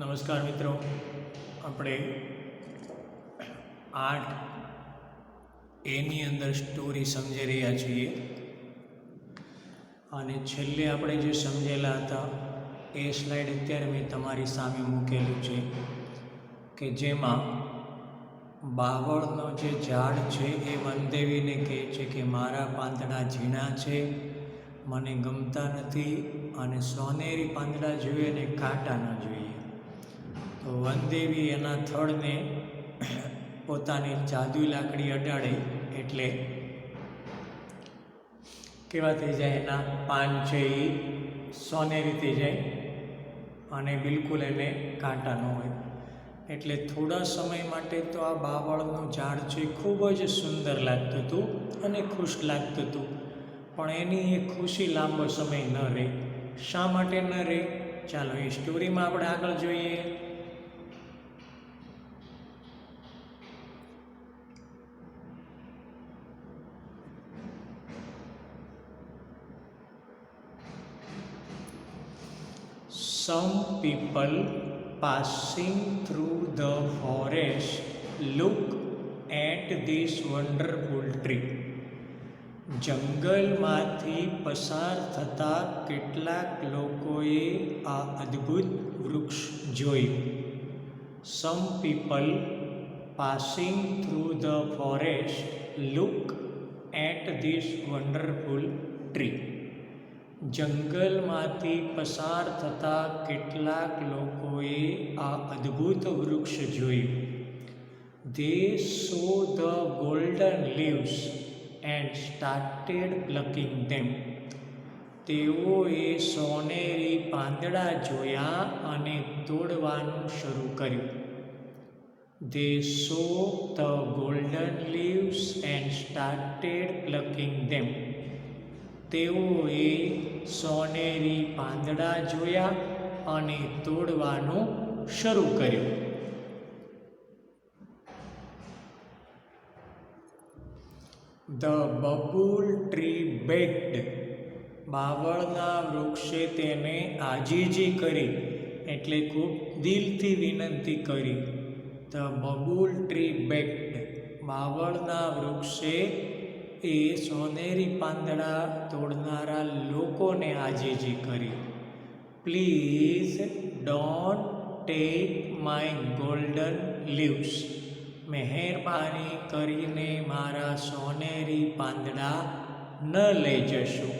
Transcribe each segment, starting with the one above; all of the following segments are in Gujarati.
નમસ્કાર મિત્રો, આપણે 8 એની અંદર સ્ટોરી સમજી રહ્યા છીએ અને છેલ્લે આપણે જે સમજેલા હતા એ સ્લાઇડ અત્યારે મેં તમારી સામે મૂકેલું છે કે જેમાં બાવળનો જે ઝાડ છે એ વનદેવીને કહે છે કે મારા પાંદડા ઝીણા છે, મને ગમતા નથી અને સોનેરી પાંદડા જોઈએ ને કાંટા ન જોઈએ. તો વનદેવી એના થડને પોતાની જાદુઈ લાકડી અડાડે એટલે કેવા થઈ જાય, એના પાન છે એ સોનેરી થઈ જાય અને બિલકુલ એને કાંટા ન હોય. એટલે થોડા સમય માટે તો આ બાવળનું ઝાડ છે ખૂબ જ સુંદર લાગતું હતું અને ખુશ લાગતું હતું, પણ એની એ ખુશી લાંબો સમય ન રહે. શા માટે ન રહે? ચાલો એ સ્ટોરીમાં આપણે આગળ જોઈએ. Some people passing through the forest look at this wonderful tree. જંગલમાંથી પસાર થતા કેટલાક લોકોએ આ અદ્ભુત વૃક્ષ જોયું. Some people passing through the forest look at this wonderful tree. જંગલમાંથી પસાર થતા કેટલાક લોકોએ આ અદ્ભુત વૃક્ષ જોયું. They saw the golden leaves and started plucking them. તેઓએ સોનેરી પાંદડા જોયા અને તોડવાનું શરૂ કર્યું. They saw the golden leaves and started plucking them. તેઓએ સોનેરી પાંદડા જોયા અને તોડવાનું શરૂ કર્યું. The bubble tree begged. બાવળના વૃક્ષે તેને આજીજી કરી, એટલે ખૂબ દિલથી વિનંતી કરી. The bubble tree begged. બાવળના વૃક્ષે એ સોનેરી પાંદડા તોડનારા લોકોને આજીજી કરી. Please don't take my golden leaves. મહેરબાની કરીને મારા સોનેરી પાંદડા ન લઈ જશો.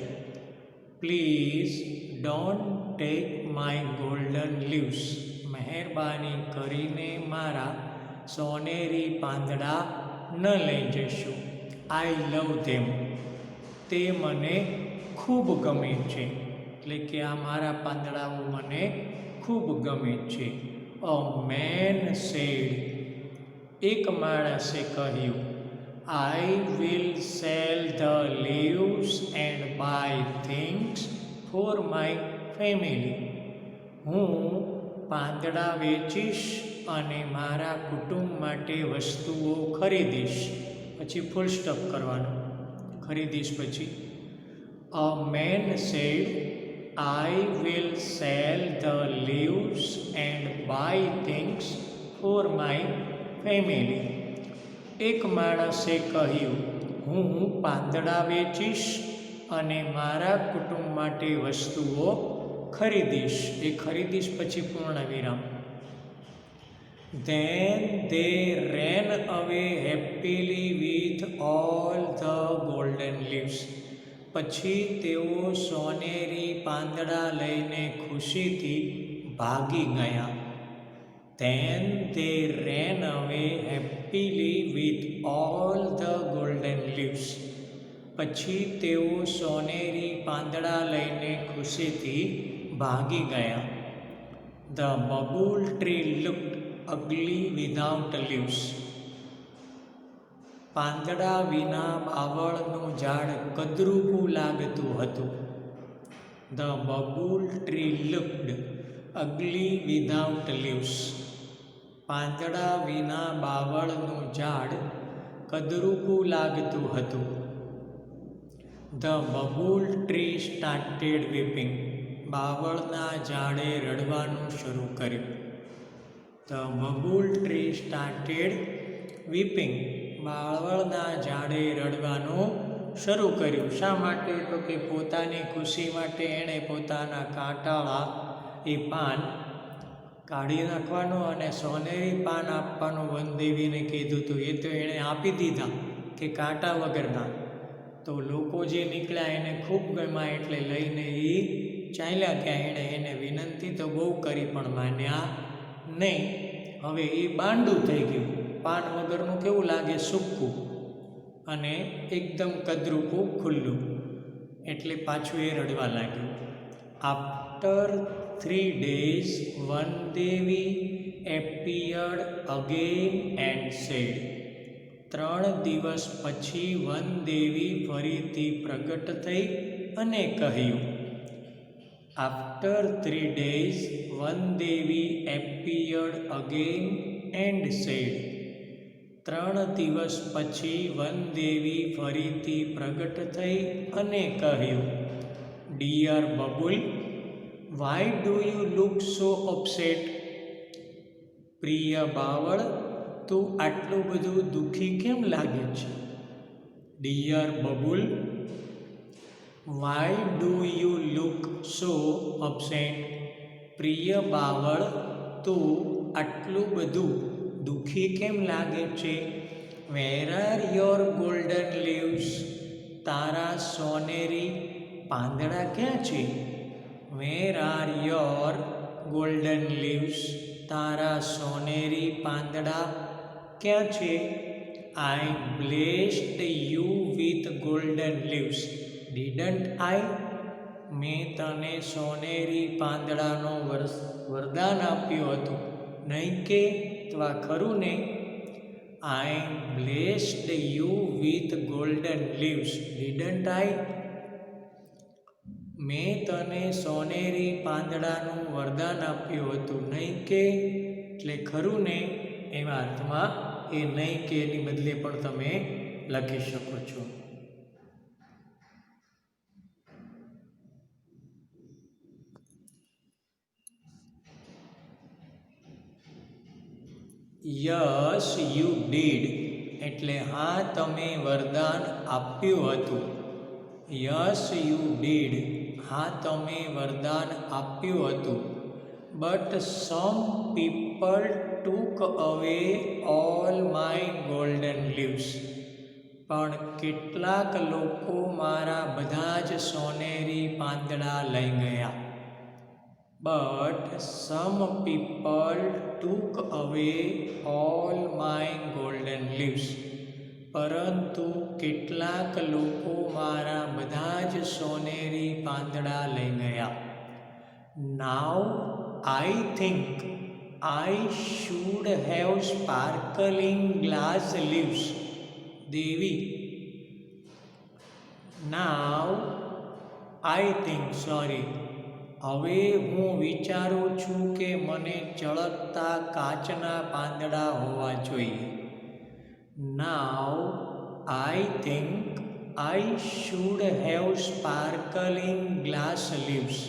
Please don't take my golden leaves. મહેરબાની કરીને મારા સોનેરી પાંદડા ન લઈ જશો. આઈ લવ ધેમ. તે મને ખૂબ ગમે છે, એટલે કે આ મારા પાંદડાઓ મને ખૂબ ગમે છે. A man said. એક માણસે કહ્યું, I will sell the leaves and buy things for my family. હું પાંદડા વેચીશ અને મારા કુટુંબ માટે વસ્તુઓ ખરીદીશ. પછી ફૂલ સ્ટોપ કરવાનું, ખરીદીશ પછી. A man said, I will sell the leaves and buy things for my family. એક માણસે કહ્યું, હું પાંદડા વેચીશ અને મારા કુટુંબ માટે વસ્તુઓ ખરીદીશ. એ ખરીદીશ પછી પૂર્ણ વિરામ. Then they ran away happily with all the golden leaves. પછી તેઓ સોનેરી પાંદડા લઈને ખુશીથી ભાગી ગયા. Then they ran away happily with all the golden leaves. પછી તેઓ સોનેરી પાંદડા લઈને ખુશીથી ભાગી ગયા. The bubble tree looked ugly without leaves. પાંદડા વિના બાવળનું ઝાડ કદરૂપું લાગતું હતું. The bubble tree looked ugly without leaves. પાંદડા વિના બાવળનું ઝાડ કદરૂપું લાગતું હતું. The bubble tree started weeping. બાવળના ઝાડે રડવાનું શરૂ કર્યું. The bubble tree started weeping. બાવળના ઝાડે રડવાનું શરૂ કર્યું. શા માટે? તો કે પોતાની ખુશી માટે એણે પોતાના કાંટાળા એ પાન કાઢી નાખવાનું અને સોનેરી પાન આપવાનું વનદેવીને કીધું હતું. એ તો એણે આપી દીધા કે કાંટા વગરના. તો લોકો જે નીકળ્યા એને ખૂબ ગમ્યા એટલે લઈને એ ચાલ્યા ગયા. એને વિનંતી તો બહુ કરી પણ માન્યા નહીં. હવે એ બાંડું થઈ ગયું. પાન વગરનું કેવું લાગે? સૂકું અને એકદમ કદરૂપું ખુલ્લું. એટલે પાછું એ રડવા લાગ્યું. After 3 days Vandevi appeared again and said. 3 દિવસ પછી વનદેવી ફરીથી પ્રગટ થઈ અને કહ્યું. After 3 days Vandevi appeared again and said. 3 દિવસ પછી વનદેવી ફરીથી પ્રગટ થઈ અને કહ્યું. Dear Babul, why do you look so upset? પ્રિય બાવળ, તું આટલું બધું દુઃખી કેમ લાગે છે? Dear Babul, why do you look so upset? પ્રિય બાવળ, તું આટલું બધું દુઃખી કેમ લાગે છે? Where are your golden leaves? તારા સોનેરી પાંદડા ક્યાં છે? Where are your golden leaves? તારા સોનેરી પાંદડા ક્યાં છે? I blessed you with golden leaves didn't I? મેં તને સોનેરી પાંદડાનો વરદાન આપ્યું હતું, નહીં કે? તો આ ખરું ને? I blessed you with golden leaves didn't I? મેં તને સોનેરી પાંદડાનું વરદાન આપ્યું હતું, નહીં કે? એટલે ખરું ને એવા અર્થમાં એ નહીં કે એની બદલે પણ તમે લખી શકો છો. યસ યુ ડીડ એટલે હા તમે વરદાન આપ્યું હતું. યસ યુ ડીડ હા તમે વરદાન આપ્યું હતું. બટ સમ પીપલ ટૂક અવે ઓલ માય ગોલ્ડન લીવ્સ પણ કેટલાક લોકો મારા બધા જ સોનેરી પાંદડા લઈ ગયા. બટ સમ પીપલ ટૂક અવે ઓલ માય ગોલ્ડન લીવ્સ પરંતુ કેટલાક લોકો મારા બધા જ સોનેરી પાંદડા લઈ ગયા. Now I think I should have sparkling glass leaves. Devi, now I think હવે હું વિચારું છું કે મને ચળકતા કાચના પાંદડા હોવા જોઈએ. Now I think I should have sparkling glass leaves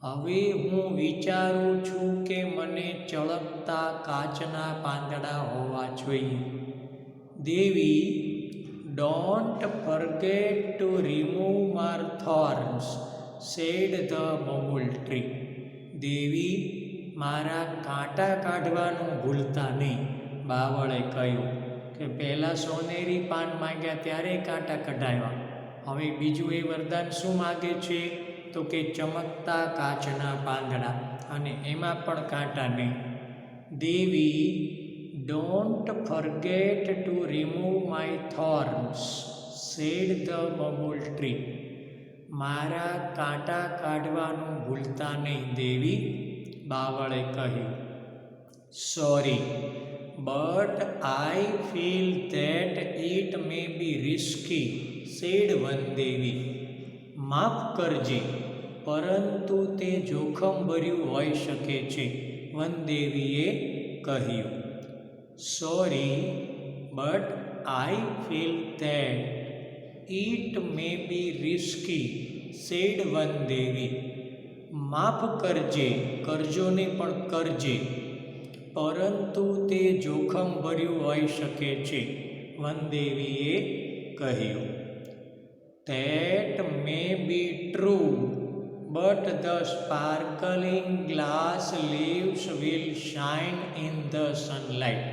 હવે હું વિચારું છું કે મને ચળકતા કાચના પાંદડા હોવા જોઈએ. Devi, don't forget to remove my thorns said the babul tree. દેવી, મારા કાંટા કાઢવાનું ભૂલતા નહીં, બાવળે કહ્યું. કે પહેલાં સોનેરી પાન માંગ્યા ત્યારે કાંટા કઢાવ્યા, હવે બીજું એ વરદાન શું માગે છે? તો કે ચમકતા કાચના પાંદડા, અને એમાં પણ કાંટા નહીં. Devi, don't forget to remove my thorns said the babul tree. મારા કાંટા કાઢવાનું ભૂલતા નહીં દેવી, બાવળે કહ્યું. Sorry, but I feel that it may be risky said Vandevi. માફ કરજે, પરંતુ તે જોખમભર્યું હોઈ શકે છે, વનદેવીએ કહ્યું. Sorry, but I feel that it may be risky said Vandevi. માફ કરજે, કરજો ને પણ કરજે, પરંતુ તે જોખમભર્યું હોઈ શકે છે, વનદેવીએ કહ્યું. That may be true, but the sparkling glass leaves will shine in the sunlight.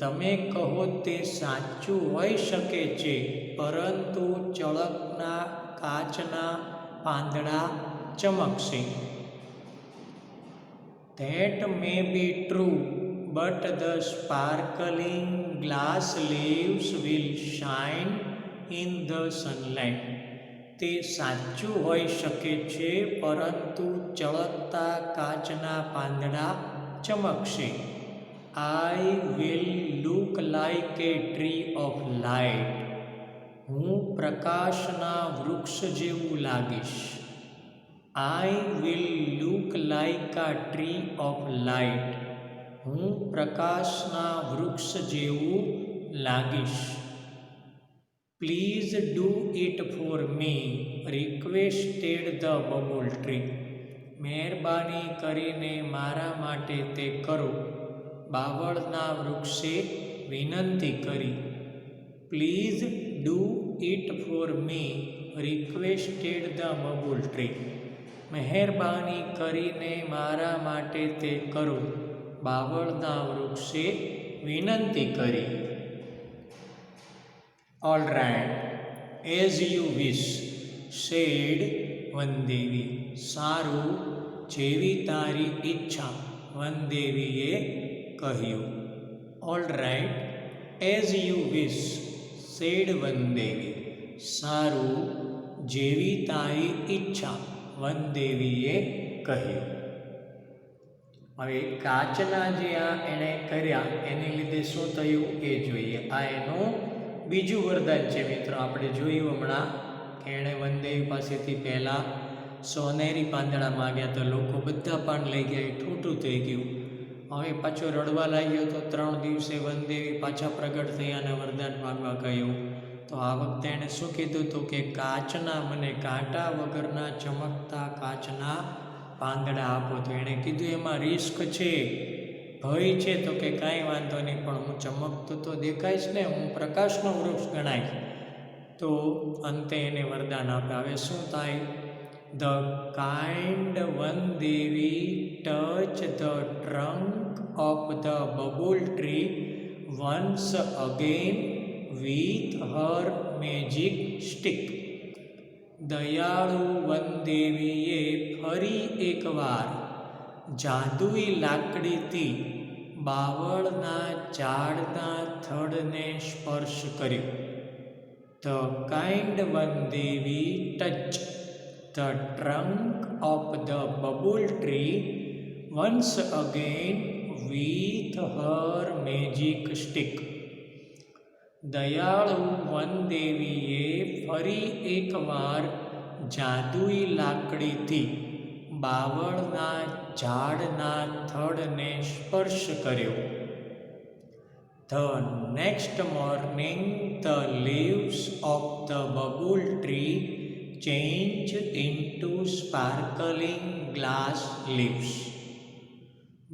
તમે કહો તે સાચું હોઈ શકે છે, પરંતુ ચળકના કાચના પાંદડા ચમકશે. That may be true, but the sparkling glass leaves will shine in the sunlight. તે સાચું હોઈ શકે છે, પરંતુ ચળકતા કાચના પાંદડા ચમકશે. I will look like a tree of light. હું પ્રકાશના વૃક્ષ જેવું લાગીશ. I will look like a tree of light. હું પ્રકાશના વૃક્ષ જેવું લાગીશ. Please do it for me, requested the bubble tree. મહેરબાની કરીને મારા માટે તે કરો, બાવળના વૃક્ષે વિનંતી કરી. Please do it for me, requested the bubble tree. મહેરબાની કરીને મારા માટે તે કરો, બાવળના વૃક્ષે વિનંતી કરી. All right, as you wish, said વનદેવી. સારું, જેવી તારી ઈચ્છા, વનદેવીએ કહ્યું. All right, as you wish, said વનદેવી. સારું, જેવી તારી ઈચ્છા, વનદેવીએ કહ્યું. હવે કાચના જે આ એણે કર્યા એને લીધે શું થયું એ જોઈએ. આ એનું બીજું વરદાન છે મિત્રો. આપણે જોયું હમણાં કે એણે વનદેવી પાસેથી પહેલાં સોનેરી પાંદડા માગ્યા તો લોકો બધા પાન લઈ ગયા, એ ઠૂઠું થઈ ગયું. હવે પાછો રડવા લાગ્યો તો 3 દિવસે વનદેવી પાછા પ્રગટ થયા અને વરદાન માગવા કહ્યું. તો આ વખતે એણે શું કીધું હતું કે કાચના, મને કાંટા વગરના ચમકતા કાચના પાંદડા આપો. તો એણે કીધું એમાં રિસ્ક છે, ભય છે. તો કે કાંઈ વાંધો નહીં, પણ હું ચમકતો તો દેખાઈશ ને, હું પ્રકાશનો વૃક્ષ ગણાઈશ. તો અંતે એને વરદાન આપ્યા. હવે શું થાય? The kind Vandevi touched the trunk of the bubble tree once again with her magic stick. દયાળુ વનદેવીએ ફરી એકવાર જાદુઈ લાકડીથી બાવળના ઝાડના થડને સ્પર્શ કર્યો. The kind Vandevi touched the trunk of the bubble tree once again with her magic stick. દયાળુ વનદેવીએ ફરી એકવાર જાદુઈ લાકડીથી બાવળના ઝાડના થડને સ્પર્શ કર્યો. The next morning the leaves of the bubble tree changed into sparkling glass leaves.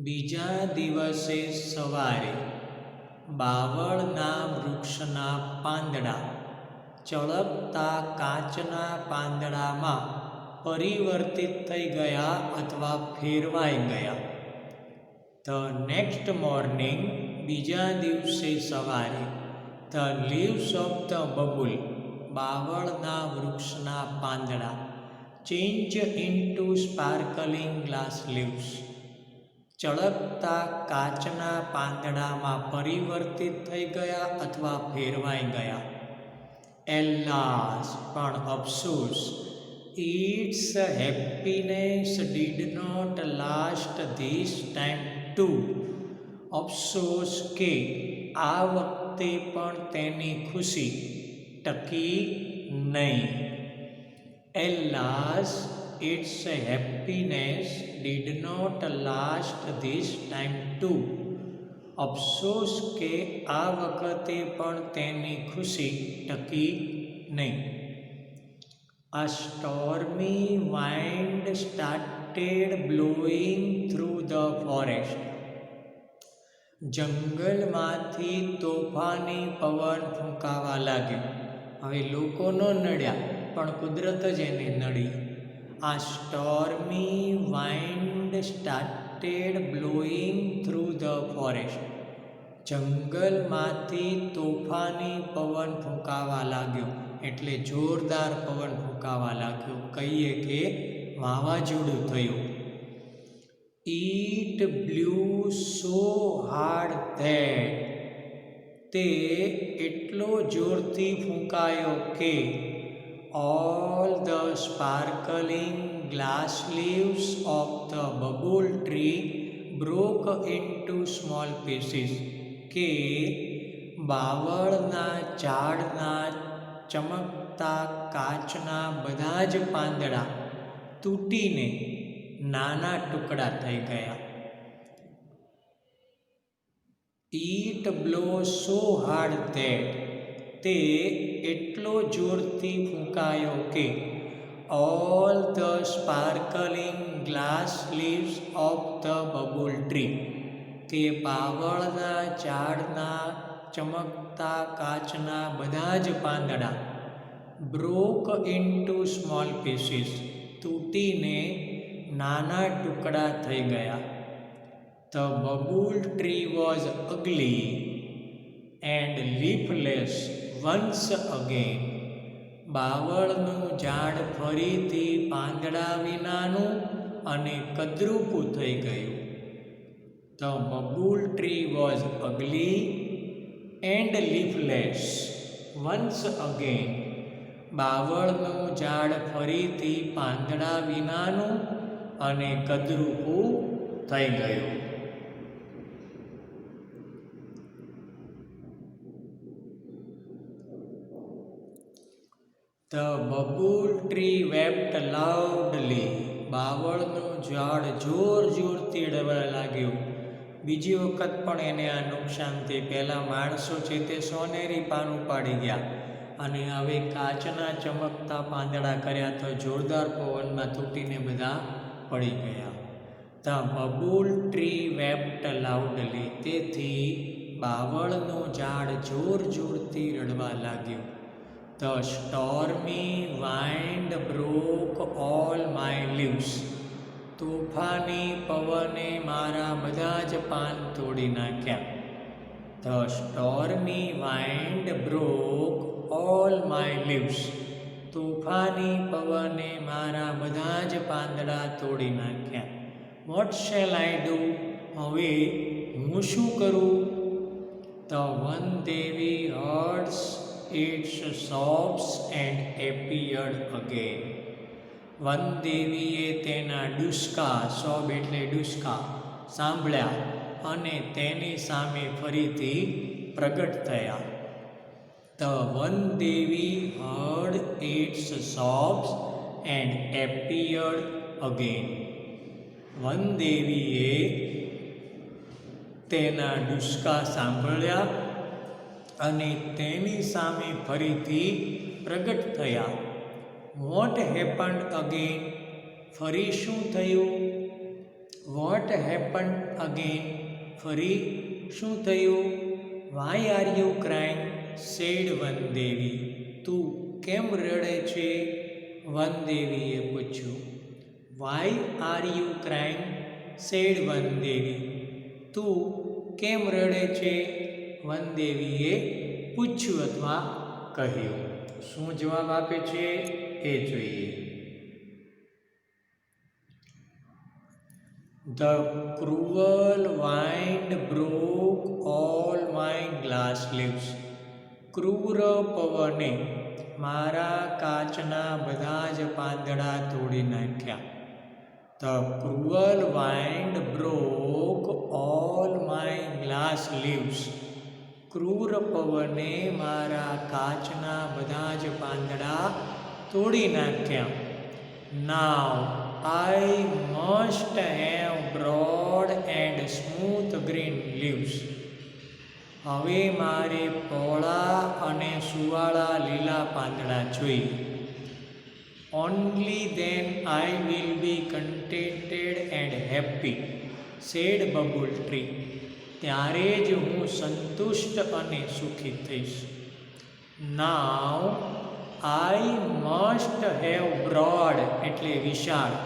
બીજા દિવસે સવારે બાવળના વૃક્ષના પાંદડા ચળકતા કાચના પાંદડામાં પરિવર્તિત થઈ ગયા અથવા ફેરવાઈ ગયા. The next morning, બીજા દિવસે સવારે, the leaves of the bubble, બાવળના વૃક્ષના પાંદડા, change into sparkling glass leaves, ચળકતા કાચના પાંદડામાં પરિવર્તિત થઈ ગયા અથવા ફેરવાઈ ગયા. Alas, પણ અફસોસ, its happiness did not last this time too. અફસોસ કે આ વખતે પણ તેની ખુશી ટકી નહીં. Alas, its happiness did not last this time too. અફસોસ કે આ વખતે પણ તેની ખુશી ટકી નહીં. A stormy wind started started blowing through the forest. જંગલમાંથી તોફાની પવન ફૂંકાવા લાગ્યો. હવે લોકો ન નડ્યા, પણ કુદરત જ એને નડી. A stormy wind started blowing through the forest. જંગલમાંથી તોફાની પવન ફૂંકાવા લાગ્યો, એટલે જોરદાર પવન ફૂંકાવા લાગ્યો. કહીએ કે વાવાઝોડું થયું. It blew so hard that તે એટલો જોરથી ફૂંકાયો કે all the sparkling glass leaves of the bubble tree broke into small pieces. કે બાવળના ઝાડના ચમકતા કાચના બધા જ પાંદડા તૂટીને નાના ટુકડા થઈ ગયા. It blows so hard that તે એટલો જોરથી ફૂંકાયો કે all the sparkling glass leaves of the bubble tree કે બાવળના ઝાડના ચમકતા કાચના બધા જ પાંદડા broke into small pieces તૂટીને નાના ટુકડા થઈ ગયા. The bubble tree was ugly and leafless once again. બાવળનું ઝાડ ફરીથી પાંદડા વિનાનું અને કદરૂપું થઈ ગયું. The bubble tree was ugly and leafless once again. બાવળનું ઝાડ ફરીથી પાંદડા વિનાનું અને કદરૂપું થઈ ગયું. The bubble tree wept loudly. બાવળનું ઝાડ જોર જોરથી રડવા લાગ્યું. બીજી વખત પણ એને આ નુકસાન થઈ. પહેલાં માણસો છે તે સોનેરી પાન ઉપાડી ગયા અને હવે કાચના ચમકતા પાંદડા કર્યા તો જોરદાર પવનમાં તૂટીને બધા પડી ગયા. The bubble tree wept loudly. તેથી બાવળનું ઝાડ જોર જોરથી રડવા લાગ્યું. The stormy wind broke all my leaves. તોફાની પવને મારા બધા જ પાન તોડી નાખ્યા. The stormy wind broke all my leaves. તોફાની પવને મારા બધા જ પાંદડા તોડી નાખ્યા. What shall I do? હવે હું શું કરું? The one Devi heard its sobs and appeared again. વનદેવીએ તેના ડુસકા, સોબ એટલે ડુસકા, સાંભળ્યા અને તેની સામે ફરીથી પ્રગટ થયા. The one Devi heard its sobs and appeared again. વનદેવીએ તેના ડુસકા સાંભળ્યા અને તેની સામે ફરીથી પ્રગટ થયા. What happened again? ફરી શું થયું? What happened again? ફરી શું થયું? Why are you crying? said વનદેવી. તું કેમ રડે છે? વનદેવીએ પૂછ્યું. Why are you crying? said વનદેવી. તું કેમ રડે છે? વનદેવીએ પૂછ્યું અથવા કહ્યું. શું જવાબ આપે છે એ જોઈએ. The cruel wind broke all my glass leaves. ક્રૂર પવને મારા કાચના બધા જ પાંદડા તોડી નાખ્યા. The cruel wind broke all my glass leaves. ક્રૂર પવને મારા કાચના બધા જ પાંદડા તોડી નાખ્યા. Now I must have broad and smooth green leaves. હવે મારે પહોળા અને સુવાળા લીલા પાંદડા જોઈએ. Only then I will be contented and happy, said Bubble Tree. ત્યારે જ હું સંતુષ્ટ અને સુખી થઈશ. Now I must have broad એટલે વિશાળ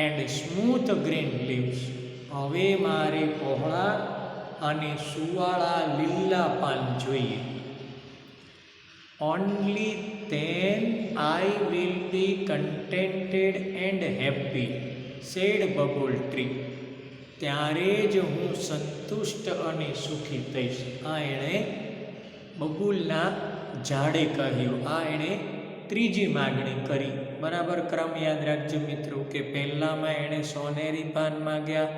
and smooth green leaves. હવે મારે પહોળા અને સુવાળા લીલા પાન જોઈએ. Only then I will be contented and happy, said Bubble Tree. ત્યારે જ હું સંતુષ્ટ અને સુખી થઈશ. આ એણે બબુલના ઝાડે કહ્યું. આ એણે ત્રીજી માગણી કરી. બરાબર ક્રમ યાદ રાખજો મિત્રો કે પહેલામાં એણે સોનેરી પાન માગ્યા,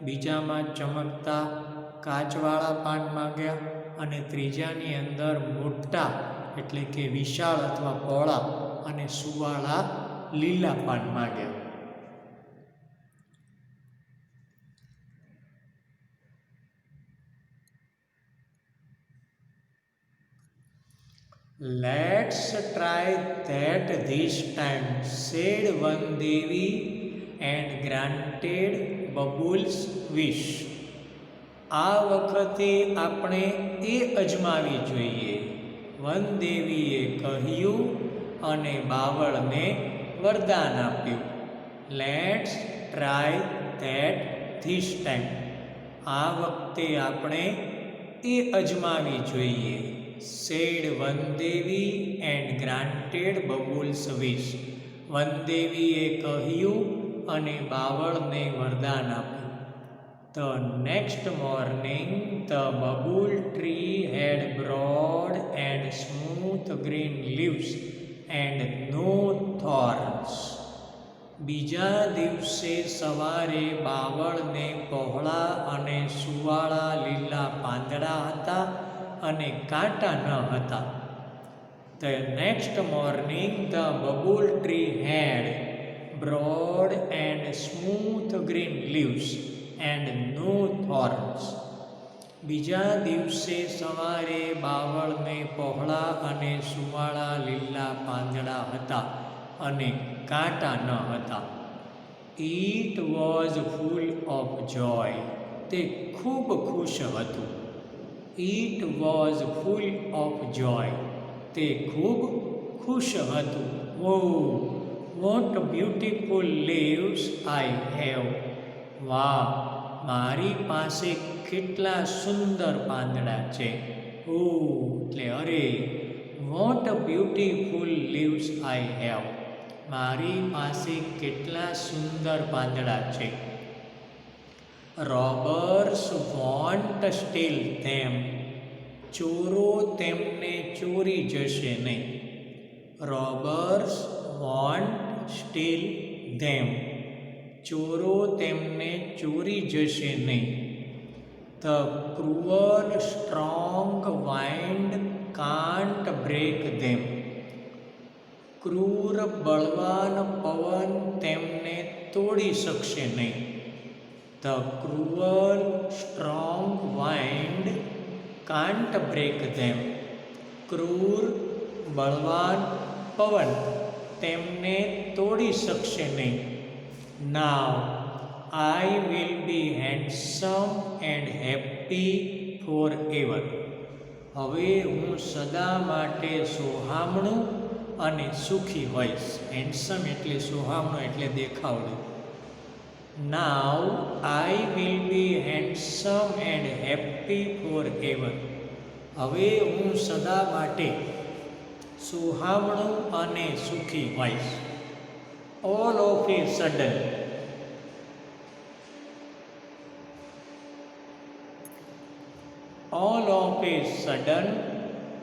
બીજામાં ચમકતા કાચવાળા પાન માગ્યા અને ત્રીજાની અંદર મોટા એટલે કે વિશાળ અથવા પહોળા અને સુવાળા લીલા પાન માગ્યા. Let's try that this time, said one Devi and granted Bubbles' wish. આ વખતે આપણે એ અજમાવી જોઈએ, વનદેવીએ કહ્યું અને બાવળને વરદાન આપ્યું. Let's try that this time. આ વખતે આપણે એ અજમાવી જોઈએ, સેડ વનદેવી એન્ડ ગ્રાન્ટેડ બબુલ્સ વિશ. વનદેવીએ કહ્યું અને બાવળને વરદાન આપ્યું. The next morning the bubble tree had broad and smooth green leaves and no thorns. બીજા દિવસે સવારે બાવળને પહોળા અને સુવાળા લીલા પાંદડા હતા અને કાંટા ન હતા. The next morning the bubble tree had broad and smooth green leaves and no thorns. બીજા દિવસે સવારે બાવળને પહોળા અને સુવાળા લીલા પાંદડા હતા અને કાંટા ન હતા. It was full of joy. તે ખૂબ ખુશ હતું. It was full of joy. તે ખૂબ ખુશ હતું. Oh, what beautiful leaves I have. વાહ, મારી પાસે કેટલા સુંદર પાંદડા છે. ઓ એટલે અરે, what beautiful leaves I have. મારી પાસે કેટલા સુંદર પાંદડા છે. રોબર્સ વોન્ટ સ્ટીલ ધેમ. ચોરો તેમને ચોરી જશે નહીં. રોબર્સ વોન્ટ સ્ટીલ ધેમ. ચોરો તેમને ચોરી જશે નહીં. The cruel strong wind can't break them. ક્રૂર બળવાન પવન તેમને તોડી શકશે નહીં. The cruel strong wind can't break them. ક્રૂર બળવાન પવન તેમને તોડી શકશે નહીં. Now I will be handsome and happy forever. હવે હું સદા માટે સોહામણું અને સુખી હોઈશ. હેન્ડસમ એટલે સોહામણું એટલે દેખાવડું. Now I will be handsome and happy forever. હવે હું સદા માટે સોહામણું અને સુખી હોઈશ. All of a sudden,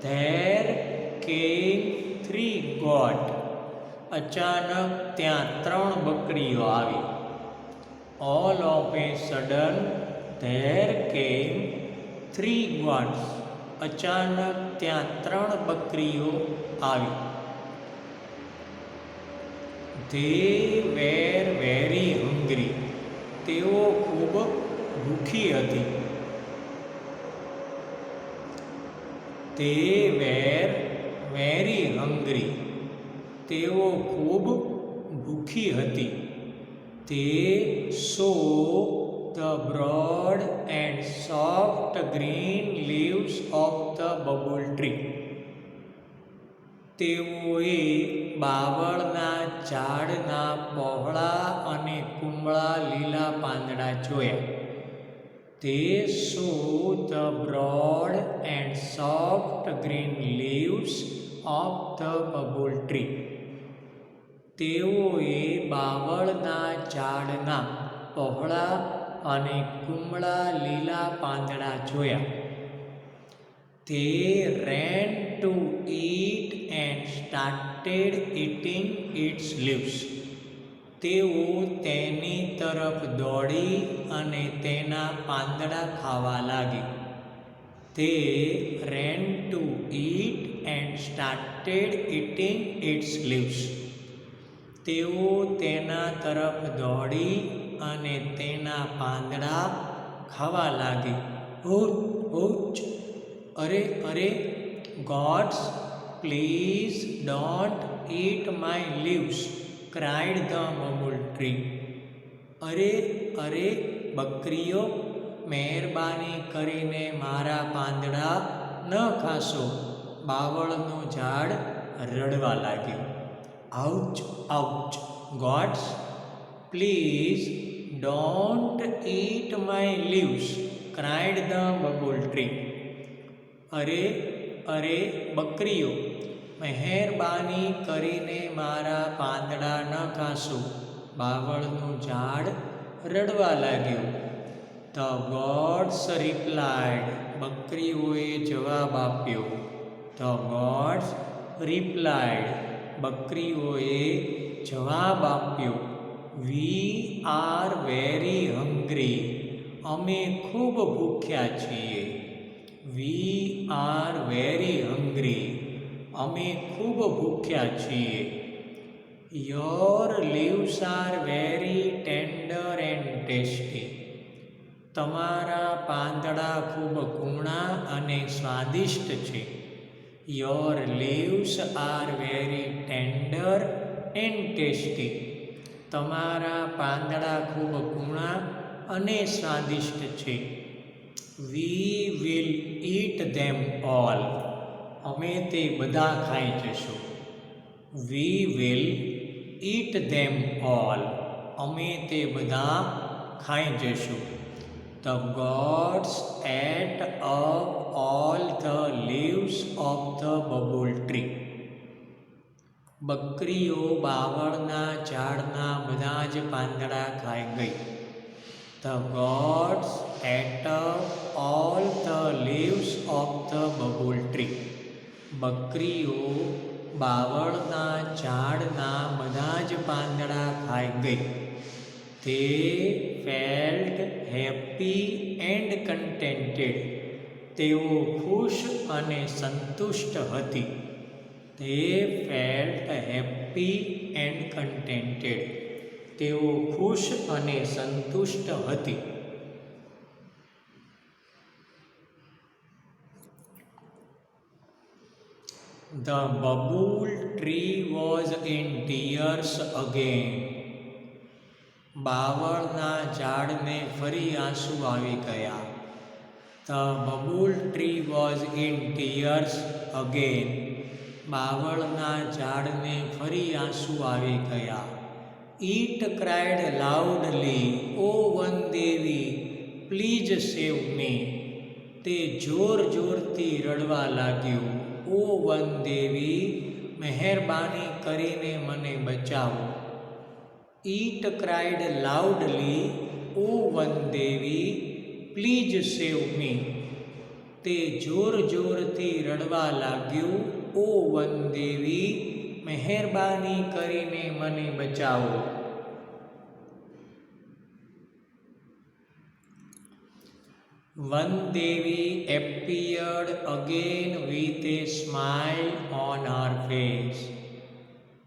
there came 3 goats. અચાનક ત્યાં 3 બકરીઓ આવી. All of a sudden there came 3 goats. અચાનક ત્યાં 3 બકરીઓ આવી. They were very hungry. તેઓ ખૂબ ભૂખી હતી. They were very hungry. તેઓ ખૂબ ભૂખી હતી. They saw the broad and soft green leaves of the babul tree. તેઓએ બાવળના ઝાડના પહોળા અને કુમળા લીલા પાંદડા જોયા. They saw the broad and soft green leaves of the babul tree. તેઓએ બાવળના ઝાડના પહોળા અને કુમળા લીલા પાંદડા જોયા. તે ran to eat and started eating its leaves. તેઓ તેની તરફ દોડી અને તેના પાંદડા ખાવા લાગી. તે ran to eat and started eating its leaves. તેઓ તેના તરફ દોડી અને તેના પાંદડા ખાવા લાગી. ઓચ! અરે અરે! Gods, please don't eat my leaves, cried the bubble tree. અરે અરે! બકરીઓ, મહેરબાની કરીને મારા પાંદડા ન ખાશો. બાવળનું ઝાડ રડવા લાગ્યું. Ouch! Ouch! Gods, please don't eat my leaves, cried the bubble tree. અરે અરે! બકરીઓ, મહેરબાની કરીને મારા પાંદડા ન ખાશો. બાવળનું ઝાડ રડવા લાગ્યું. The gods replied. બકરીઓએ જવાબ આપ્યો. The gods replied. બકરીઓએ જવાબ આપ્યો. We are very hungry. અમે ખૂબ ભૂખ્યા છીએ. We are very hungry. અમે ખૂબ ભૂખ્યા છીએ. Your leaves are very tender and tasty. તમારા પાંદડા ખૂબ કુમળા અને સ્વાદિષ્ટ છે. Your leaves are very tender and tasty. તમારા પાંદડા ખૂબ કુમળા અને સ્વાદિષ્ટ છે. We will eat them all. અમે તે બધા ખાઈ જશું. We will eat them all. અમે તે બધા ખાઈ જશું. The gods ate up all the leaves of the bubble tree. બકરીઓ બાવળના ઝાડના બધા જ પાંદડા ખાઈ ગઈ. The gods ate up all the leaves of the bubble tree. બકરીઓ બાવળના ઝાડના બધા જ પાંદડા ખાઈ ગઈ. They felt happy and contented. તેઓ ખુશ અને સંતુષ્ટ હતી. They felt happy and contented. તેઓ ખુશ અને સંતુષ્ટ હતી. The bubble tree was in tears again. બાવળના ઝાડને ફરી આંસુ આવી ગયા. The bubble tree was in tears again. બાવળના ઝાડને ફરી આંસુ આવી ગયા. It cried loudly, "Oh one Devi, please save me." તે જોર જોરથી રડવા લાગ્યું. ઓ વન દેવી, મહેરબાની કરીને મને બચાવો. It cried loudly, "Oh one Devi, please save me." તે જોર જોરથી રડવા લાગ્યું. ઓ વન દેવી, મહેરબાની કરીને મને બચાવો. One Devi appeared again with a smile on her face.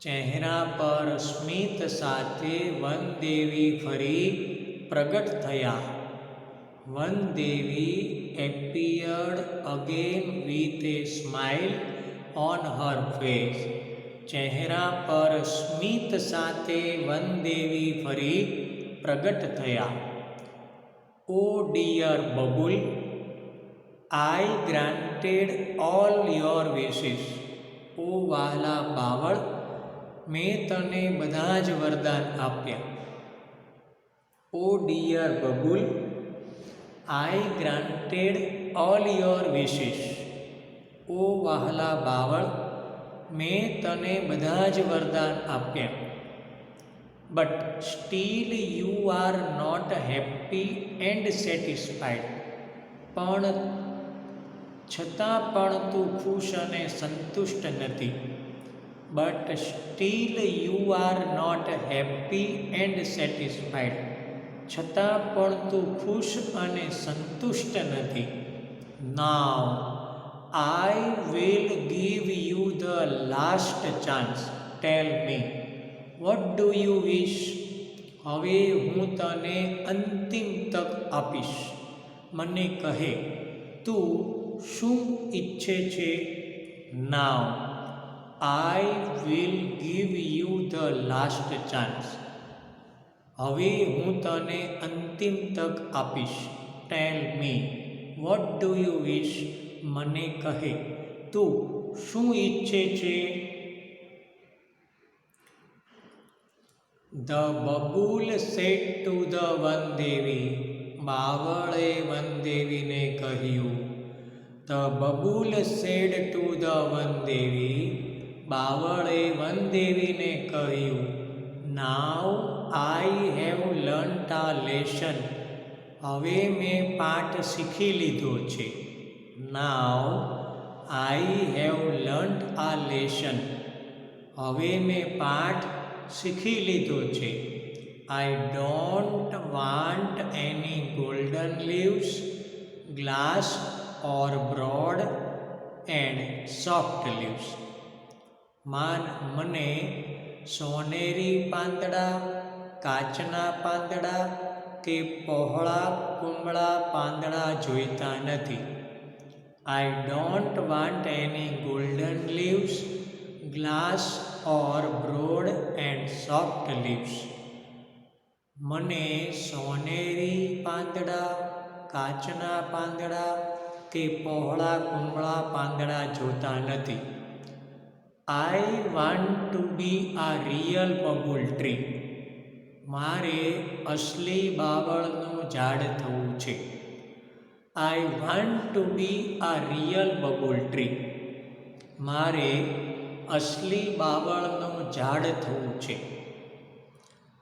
ચહેરા પર સ્મિત સાથે વન દેવી ફરી પ્રગટ થયા. One Devi appeared again with a smile on her face. ચહેરા પર સ્મિત સાથે વનદેવી ફરી પ્રગટ થયા. Oh dear Babul, I granted all your wishes. ઓ વહાલા બાવળ, મેં તને બધા જ વરદાન આપ્યા. Oh dear Babul, I granted all your wishes. ઓ વહાલા બાવળ, મેં તને બધા જ વરદાન આપ્યા. But still you are not happy and satisfied. પણ છતાં પણ તું ખુશ અને સંતુષ્ટ નથી. But still you are not happy and satisfied. છતાં પણ તું ખુશ અને સંતુષ્ટ નથી. નાવ I will give you the last chance. Tell me what do you wish. હવે હું તને અંતિમ તક આપીશ. મને કહે, તું શું ઈચ્છે છે? Now I will give you the last chance. હવે હું તને અંતિમ તક આપીશ. Tell me what do you wish. મને કહે, તું શું ઈચ્છે છે? The Babul said to the Vandevi. બાવળે વનદેવીને કહ્યું. The Babul said to the Vandevi. બાવળે વનદેવીને કહ્યું. Now I have learnt a lesson. હવે મેં પાઠ શીખી લીધો છે. Now I have learnt a lesson. હવે મેં પાઠ શીખી લીધો છે. I don't want any golden leaves, glass or broad and soft leaves. મને સોનેરી પાંદડા, કાચના પાંદડા કે પહોળા કુમળા પાંદડા જોઈતા નથી. I don't want any golden leaves, glass or broad and soft leaves. મને સોનેરી પાંદડા, કાચના પાંદડા કે પહોળા કુમળા પાંદડા જોતા નથી. આઈ વાન્ટ ટુ બી આ રિયલ બબુલ ટ્રી. મારે અસલી બાવળનું ઝાડ થવું છે. આઈ વાન્ટ ટુ બી આ રિયલ બબુલ ટ્રી. મારે અસલી બાવળનું ઝાડ થવું છે.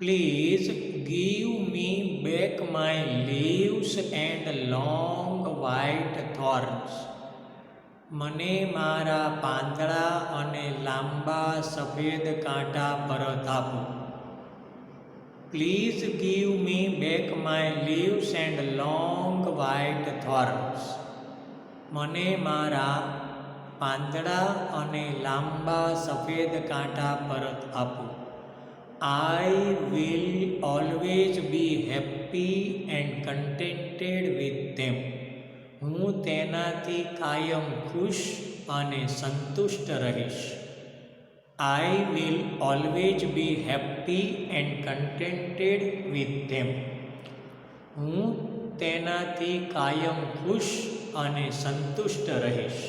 Please give me back my leaves and long white thorns. મને મારા પાંદડા અને લાંબા સફેદ કાંટા પરત આપો. Please give me back my leaves and long white thorns. મને મારા પાંદડા અને લાંબા સફેદ કાંટા પરત આપો. I will always be happy and contented with them. હું તેનાથી કાયમ ખુશ અને સંતુષ્ટ રહીશ. I will always be happy and contented with them. હું તેનાથી કાયમ ખુશ અને સંતુષ્ટ રહીશ.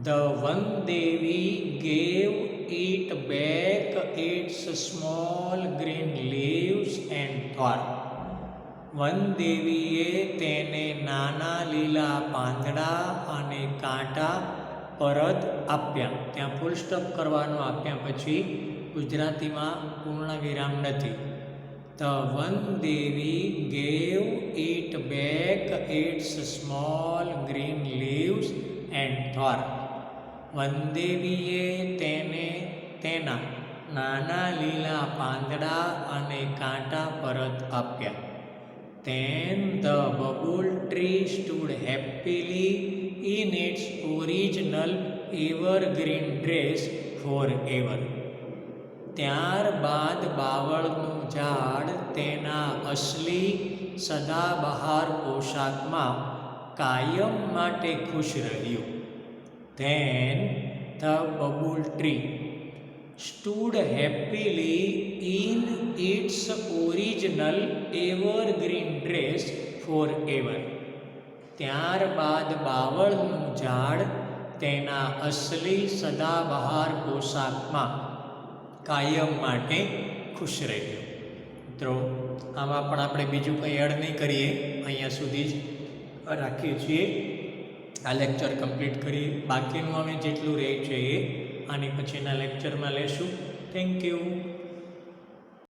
The Vandevi gave it back its small green leaves and thorn. વનદેવીએ તેને નાના લીલા પાંદડા અને કાંટા પરત આપ્યા. ત્યાં ફૂલ સ્ટોપ કરવાનું, આપ્યા પછી ગુજરાતીમાં પૂર્ણ વિરામ નથી. The Vandevi gave it back its small green leaves and thorn. વનદેવીએ તેને તેના નાના લીલા પાંદડા અને કાંટા પરત આપ્યા. Then the bubble tree stood happily in its original evergreen dress forever. ત્યારબાદ બાવળનું ઝાડ તેના અસલી સદાબહાર પોશાકમાં કાયમ માટે ખુશ રહ્યું. Then the babul tree stood happily in its original evergreen dress forever. ત્યારબાદ બાવળનું ઝાડ તેના અસલી સદાબહાર પોશાકમાં કાયમ માટે ખુશ રહ્યું. મિત્રો આમાં પણ આપણે બીજું કંઈ એડ નહીં કરીએ, અહીંયા સુધી જ રાખીએ છીએ. આ લેક્ચર કમ્પ્લીટ કરીએ. બાકીનું અમે જેટલું રહે છે એ આની પછીના લેક્ચરમાં લેશું. Thank you.